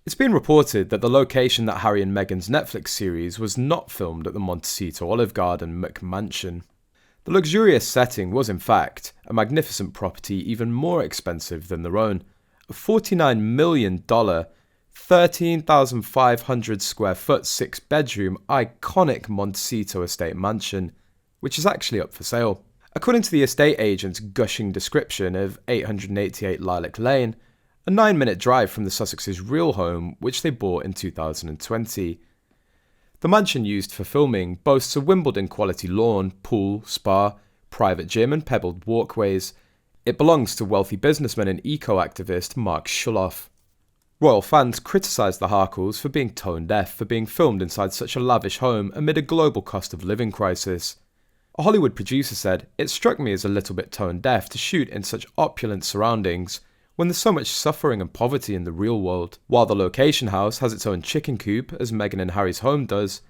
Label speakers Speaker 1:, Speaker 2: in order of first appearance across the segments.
Speaker 1: It's been reported that the location that Harry and Meghan's Netflix series was not filmed at the Montecito Olive Garden McMansion. The luxurious setting was in fact a magnificent property even more expensive than their own, a $49 million, 13,500 square foot, 6-bedroom, iconic Montecito estate mansion, which is actually up for sale. According to the estate agent's gushing description of 888 Lilac Lane, a 9-minute drive from the Sussexes' real home, which they bought in 2020. The mansion used for filming boasts a Wimbledon-quality lawn, pool, spa, private gym and pebbled walkways. It belongs to wealthy businessman and eco-activist Mark Schulhof. Royal fans criticised the Harkles for being tone-deaf for being filmed inside such a lavish home amid a global cost of living crisis. A Hollywood producer said, "It struck me as a little bit tone-deaf to shoot in such opulent surroundings when there's so much suffering and poverty in the real world." While the location house has its own chicken coop, as Meghan and Harry's home does,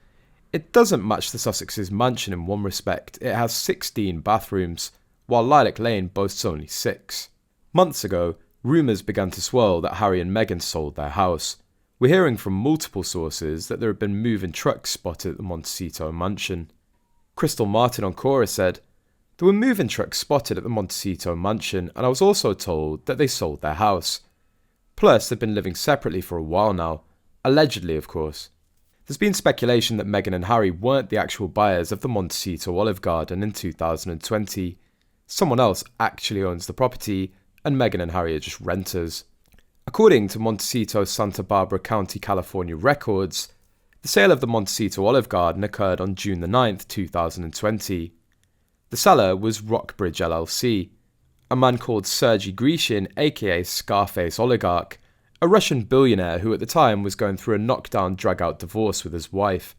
Speaker 1: it doesn't match the Sussexes' mansion in one respect. It has 16 bathrooms, while Lilac Lane boasts only 6. Months ago, rumours began to swirl that Harry and Meghan sold their house. We're hearing from multiple sources that there have been moving trucks spotted at the Montecito mansion. Crystal Martin on Quora said, "There were moving trucks spotted at the Montecito mansion, and I was also told that they sold their house. Plus, they've been living separately for a while now. Allegedly, of course." There's been speculation that Meghan and Harry weren't the actual buyers of the Montecito Olive Garden in 2020. Someone else actually owns the property, and Meghan and Harry are just renters. According to Montecito Santa Barbara County, California records, the sale of the Montecito Olive Garden occurred on June 9th, 2020. The seller was Rockbridge LLC, a man called Sergei Grishin, aka Scarface Oligarch, a Russian billionaire who at the time was going through a knockdown, drag-out divorce with his wife.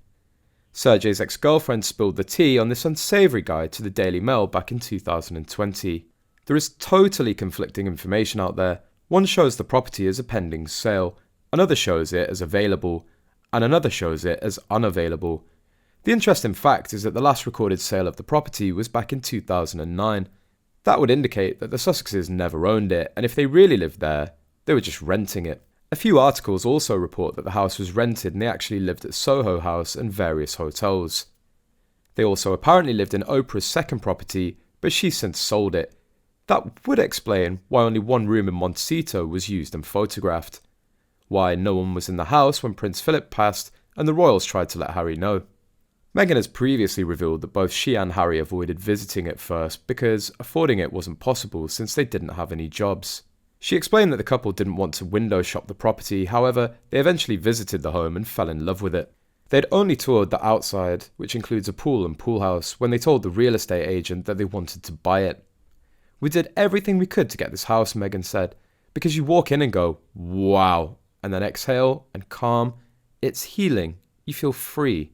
Speaker 1: Sergei's ex-girlfriend spilled the tea on this unsavoury guide to the Daily Mail back in 2020. There is totally conflicting information out there. One shows the property as a pending sale, another shows it as available, and another shows it as unavailable. The interesting fact is that the last recorded sale of the property was back in 2009. That would indicate that the Sussexes never owned it, and if they really lived there, they were just renting it. A few articles also report that the house was rented and they actually lived at Soho House and various hotels. They also apparently lived in Oprah's second property, but she's since sold it. That would explain why only one room in Montecito was used and photographed. Why no one was in the house when Prince Philip passed and the royals tried to let Harry know. Meghan has previously revealed that both she and Harry avoided visiting it first because affording it wasn't possible since they didn't have any jobs. She explained that the couple didn't want to window shop the property, however, they eventually visited the home and fell in love with it. They'd only toured the outside, which includes a pool and pool house, when they told the real estate agent that they wanted to buy it. "We did everything we could to get this house," Meghan said, "because you walk in and go, wow, and then exhale and calm. It's healing. You feel free."